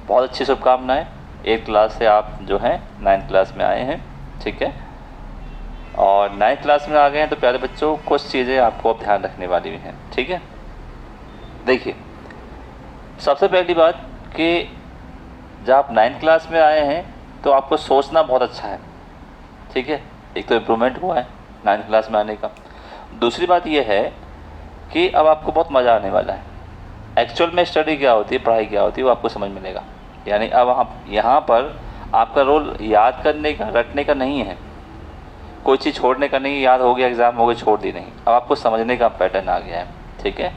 बहुत अच्छी शुभकामनाएं। 8th क्लास से आप जो हैं 9th क्लास में आए हैं, ठीक है, और 9th क्लास में आ गए हैं तो प्यारे बच्चों कुछ चीज़ें आपको अब ध्यान रखने वाली भी हैं, ठीक है। देखिए, सबसे पहली बात कि जब आप 9th क्लास में आए हैं तो आपको सोचना बहुत अच्छा है, ठीक है। एक तो इम्प्रूवमेंट हुआ है 9th क्लास में आने का। दूसरी बात यह है कि अब आपको बहुत मज़ा आने वाला है। एक्चुअल में स्टडी क्या होती है, पढ़ाई क्या होती है, वो आपको समझ मिलेगा। यानी अब आप यहाँ पर आपका रोल याद करने का, रटने का नहीं है, कोई चीज़ छोड़ने का नहीं, याद हो गया एग्ज़ाम हो गया छोड़ दी नहीं। अब आपको समझने का पैटर्न आ गया है, ठीक है।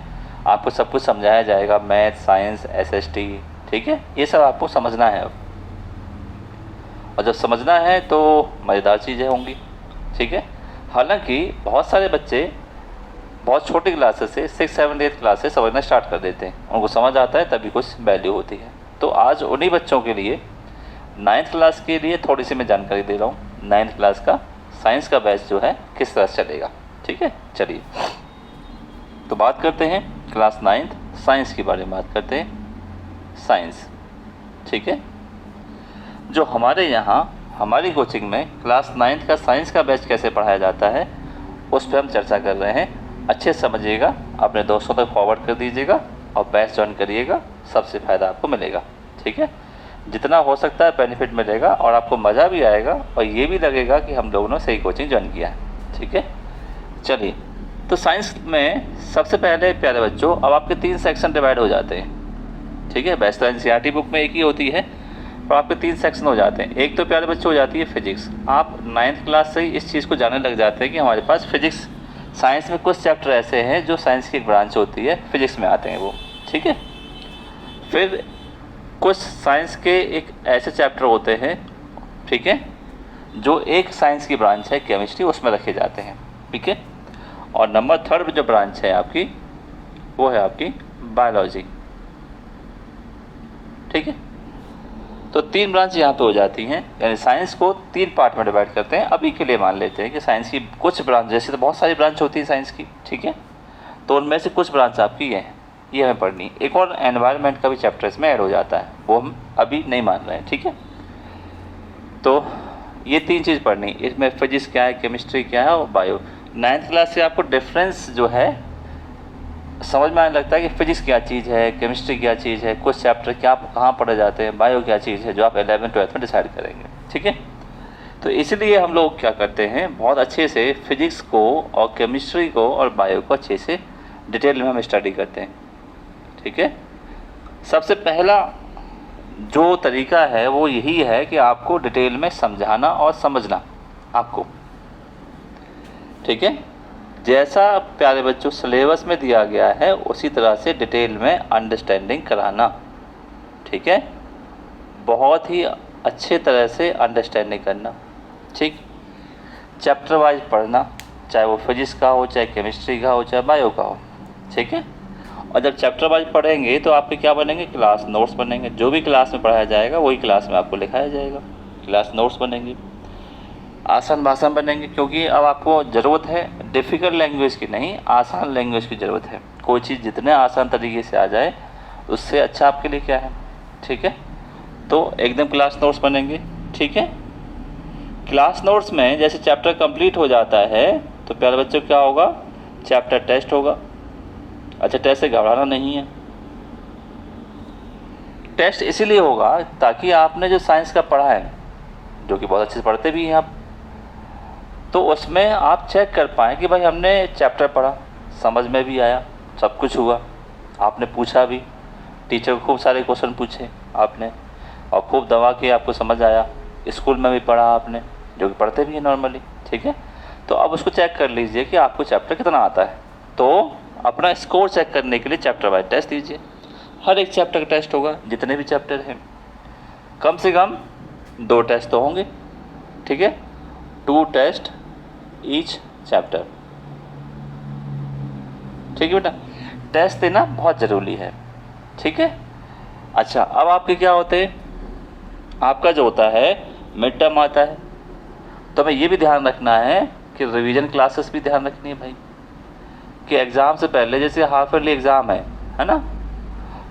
आपको सब कुछ समझाया जाएगा, मैथ, साइंस, SST, ठीक है, ये सब आपको समझना है अब। और जब समझना है तो मज़ेदार चीज़ें होंगी, ठीक है। हालांकि बहुत सारे बच्चे बहुत छोटी क्लासेस से 6, 7, 8 क्लास से समझना स्टार्ट कर देते हैं, उनको समझ आता है तभी कुछ वैल्यू होती है। तो आज उन्हीं बच्चों के लिए 9th क्लास के लिए थोड़ी सी मैं जानकारी दे रहा हूँ। 9th क्लास का साइंस का बैच जो है किस तरह से चलेगा, ठीक है। चलिए तो बात करते हैं क्लास 9th साइंस के बारे में, बात करते हैं साइंस, ठीक है। जो हमारे यहाँ हमारी कोचिंग में क्लास 9th का साइंस का बैच कैसे पढ़ाया जाता है उस पर हम चर्चा कर रहे हैं। अच्छे से समझिएगा, अपने दोस्तों तक फॉरवर्ड कर दीजिएगा और बैच ज्वाइन करिएगा, सबसे फ़ायदा आपको मिलेगा, ठीक है। जितना हो सकता है बेनिफिट मिलेगा और आपको मज़ा भी आएगा और ये भी लगेगा कि हम लोगों ने सही कोचिंग ज्वाइन किया है, ठीक है। चलिए, तो साइंस में सबसे पहले प्यारे बच्चों अब आपके 3 सेक्शन डिवाइड हो जाते हैं, ठीक है। वैसे तो NCERT बुक में एक ही होती है, तो आपके 3 सेक्शन हो जाते हैं। एक तो प्यारे बच्चों हो जाती है फिजिक्स। आप 9th क्लास से ही इस चीज़ को जानने लग जाते हैं कि हमारे पास फिजिक्स, साइंस में कुछ चैप्टर ऐसे हैं जो साइंस की एक ब्रांच होती है, फिजिक्स में आते हैं वो, ठीक है। फिर कुछ साइंस के एक ऐसे चैप्टर होते हैं, ठीक है, जो एक साइंस की ब्रांच है केमिस्ट्री, उसमें रखे जाते हैं, ठीक है। और नंबर 3 जो ब्रांच है आपकी वो है आपकी बायोलॉजी, ठीक है। तो 3 ब्रांच यहाँ पे हो जाती हैं, यानी साइंस को 3 पार्ट में डिवाइड करते हैं। अभी के लिए मान लेते हैं कि साइंस की कुछ ब्रांच, जैसे तो बहुत सारी ब्रांच होती है साइंस की, ठीक है, तो उनमें से कुछ ब्रांच आपकी ये हमें पढ़नी। एक और एनवायरनमेंट का भी चैप्टर इसमें ऐड हो जाता है, वो हम अभी नहीं मान रहे हैं, ठीक है। तो ये 3 चीज़ पढ़नी, इसमें फिजिक्स क्या है, केमिस्ट्री क्या है और बायो। 9th क्लास से आपको डिफरेंस जो है समझ में आने लगता है कि फिजिक्स क्या चीज़ है, केमिस्ट्री क्या चीज़ है, कुछ चैप्टर क्या कहाँ पढ़े जाते हैं, बायो क्या चीज़ है, जो आप 11th 12th में डिसाइड करेंगे, ठीक है। तो इसलिए हम लोग क्या करते हैं, बहुत अच्छे से फिजिक्स को और केमिस्ट्री को और बायो को अच्छे से डिटेल में हम स्टडी करते हैं, ठीक है। सबसे पहला जो तरीका है वो यही है कि आपको डिटेल में समझाना और समझना आपको, ठीक है। जैसा प्यारे बच्चों सिलेबस में दिया गया है उसी तरह से डिटेल में अंडरस्टैंडिंग कराना, ठीक है। बहुत ही अच्छे तरह से अंडरस्टैंडिंग करना, ठीक। चैप्टर वाइज पढ़ना, चाहे वो फिजिक्स का हो, चाहे केमिस्ट्री का हो, चाहे बायो का हो, ठीक है। और जब चैप्टर वाइज पढ़ेंगे तो आपके क्या बनेंगे, क्लास नोट्स बनेंगे। जो भी क्लास में पढ़ाया जाएगा वही क्लास में आपको लिखाया जाएगा, क्लास नोट्स बनेंगे, आसान भाषण बनेंगे, क्योंकि अब आपको ज़रूरत है डिफ़िकल्ट लैंग्वेज की नहीं, आसान लैंग्वेज की ज़रूरत है। कोई चीज़ जितने आसान तरीके से आ जाए उससे अच्छा आपके लिए क्या है, ठीक है। तो एकदम क्लास नोट्स बनेंगे, ठीक है। क्लास नोट्स में जैसे चैप्टर कंप्लीट हो जाता है तो प्यारे बच्चों क्या होगा, चैप्टर टेस्ट होगा। अच्छा, टेस्ट से घबराना नहीं है, टेस्ट इसीलिए होगा ताकि आपने जो साइंस का पढ़ा है, जो कि बहुत अच्छे से पढ़ते भी हैं आप, तो उसमें आप चेक कर पाएँ कि भाई हमने चैप्टर पढ़ा, समझ में भी आया, सब कुछ हुआ, आपने पूछा भी, टीचर को खूब सारे क्वेश्चन पूछे आपने और खूब दवा के आपको समझ आया, स्कूल में भी पढ़ा आपने, जो कि पढ़ते भी हैं नॉर्मली, ठीक है। तो अब उसको चेक कर लीजिए कि आपको चैप्टर कितना आता है। तो अपना स्कोर चेक करने के लिए चैप्टर वाइज टेस्ट दीजिए। हर एक चैप्टर का टेस्ट होगा, जितने भी चैप्टर हैं कम से कम 2 टेस्ट तो होंगे, ठीक है। 2 टेस्ट ईच चैप्टर, ठीक है बेटा। टेस्ट देना बहुत ज़रूरी है, ठीक है। अच्छा, अब आपके क्या होते हैं, आपका जो होता है मिड टर्म आता है, तो हमें ये भी ध्यान रखना है कि रिवीजन क्लासेस भी ध्यान रखनी है भाई, कि एग्ज़ाम से पहले जैसे हाफ ईयरली एग्ज़ाम है ना,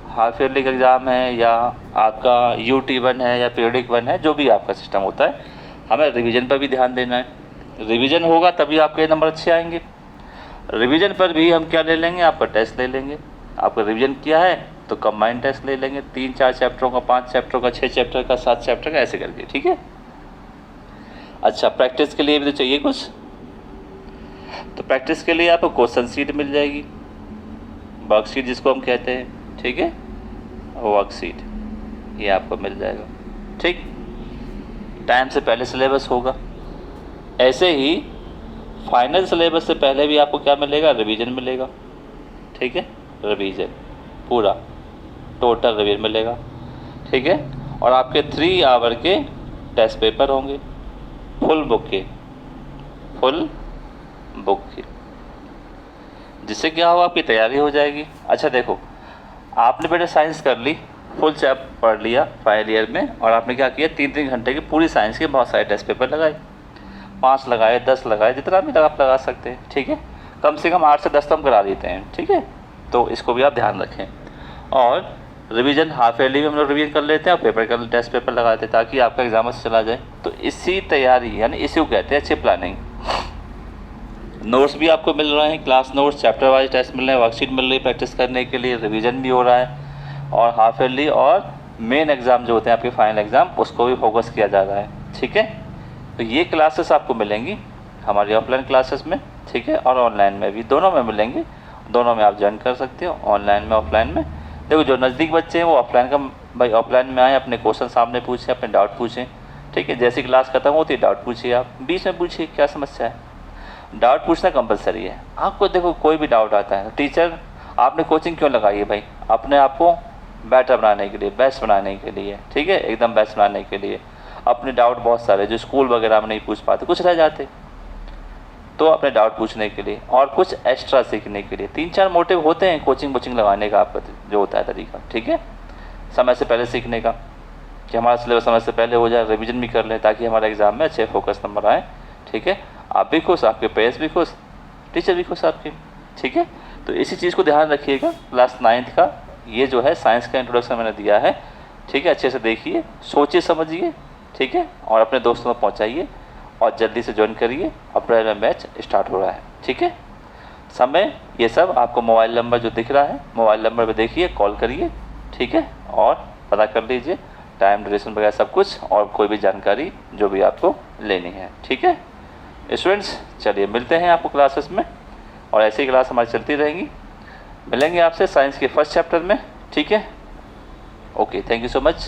हाफ ईयरली एग्ज़ाम है या आपका UT1 है या पीरियडिक 1 है, जो भी आपका सिस्टम होता है, हमें रिवीजन पर भी ध्यान देना है। रिवीजन होगा तभी आपके नंबर अच्छे आएंगे। रिवीजन पर भी हम क्या ले लेंगे, आपका टेस्ट ले लेंगे। आपका रिवीजन किया है तो कंबाइंड टेस्ट ले लेंगे, 3-4 चैप्टरों का, 5 चैप्टरों का, 6 चैप्टर का, 7 चैप्टर का, ऐसे करके, ठीक है। अच्छा, प्रैक्टिस के लिए भी तो चाहिए कुछ, तो प्रैक्टिस के लिए आपको क्वेश्चन शीट मिल जाएगी, वर्कशीट जिसको हम कहते हैं, ठीक है, वर्कशीट ये आपको मिल जाएगा, ठीक। टाइम से पहले सिलेबस होगा। ऐसे ही फाइनल सिलेबस से पहले भी आपको क्या मिलेगा, रिवीजन मिलेगा, ठीक है, रिवीजन पूरा टोटल रिवीजन मिलेगा, ठीक है। और आपके 3 आवर के टेस्ट पेपर होंगे, फुल बुक के, जिससे क्या होगा, आपकी तैयारी हो जाएगी। अच्छा देखो, आपने बेटा साइंस कर ली, फुल चैप्टर पढ़ लिया फाइनल ईयर में, और आपने क्या किया, 3-3 घंटे की पूरी साइंस के बहुत सारे टेस्ट पेपर लगाए, 5 लगाए, 10 लगाए, जितना भी आप लगा सकते हैं, ठीक है। कम से कम 8 से 10 तो हम करा देते हैं, ठीक है। तो इसको भी आप ध्यान रखें। और रिवीजन हाफ ईयरली में हम लोग रिवीजन कर लेते हैं और पेपर कर टेस्ट पेपर लगाते हैं, ताकि आपका एग्जाम से चला जाए। तो इसी तैयारी, यानी इसी को कहते हैं अच्छी प्लानिंग। नोट्स भी आपको मिल रहे हैं, class notes, chapter wise test मिल रहे हैं, वर्कशीट मिल रही है प्रैक्टिस करने के लिए, रिवीजन भी हो रहा है, और हाफ ईयरली और मेन एग्ज़ाम जो होते हैं आपके फाइनल एग्ज़ाम, उसको भी फोकस किया जा रहा है, ठीक है। तो ये क्लासेस आपको मिलेंगी हमारी ऑफलाइन क्लासेस में, ठीक है, और ऑनलाइन में भी, दोनों में मिलेंगी। दोनों में आप ज्वाइन कर सकते हो, ऑनलाइन में, ऑफलाइन में। देखो, जो नज़दीक बच्चे हैं वो ऑफलाइन का भाई ऑफलाइन में आए, अपने क्वेश्चन सामने पूछें, अपने डाउट पूछें, ठीक है। जैसी क्लास खत्म होती है डाउट पूछिए, आप बीच में पूछिए क्या समस्या है, डाउट पूछना कंपलसरी है। आपको देखो कोई भी डाउट आता है, टीचर आपने कोचिंग क्यों लगाई है भाई, अपने आप को बेटर बनाने के लिए, बेस्ट बनाने के लिए, ठीक है, एकदम बेस्ट बनाने के लिए। अपने डाउट बहुत सारे जो स्कूल वगैरह में नहीं पूछ पाते, कुछ रह जाते, तो अपने डाउट पूछने के लिए और कुछ एक्स्ट्रा सीखने के लिए 3-4 मोटिव होते हैं कोचिंग लगाने का, आपका जो होता है तरीका, ठीक है। समय से पहले सीखने का, कि हमारा सिलेबस समय से पहले हो जाए, रिवीजन भी कर लें, ताकि हमारे एग्ज़ाम में अच्छे फोकस नंबर आए, ठीक है। आप भी खुश, आपके पेरेंट्स भी खुश, टीचर भी खुश आपके, ठीक है। तो इसी चीज़ को ध्यान रखिएगा। क्लास 9th का ये जो है साइंस का इंट्रोडक्शन मैंने दिया है, ठीक है। अच्छे से देखिए, सोचिए, समझिए, ठीक है, और अपने दोस्तों में पहुंचाइए, और जल्दी से ज्वाइन करिए। अप्रैल में बैच स्टार्ट हो रहा है, ठीक है। समय ये सब आपको मोबाइल नंबर जो दिख रहा है, मोबाइल नंबर पे देखिए, कॉल करिए, ठीक है, और पता कर लीजिए टाइम, ड्यूरेशन वगैरह सब कुछ, और कोई भी जानकारी जो भी आपको लेनी है, ठीक है। स्टूडेंट्स, चलिए मिलते हैं आपको क्लासेस में, और ऐसी क्लास हमारी चलती रहेंगी। मिलेंगे आपसे साइंस के फर्स्ट चैप्टर में, ठीक है। Okay, thank you so much.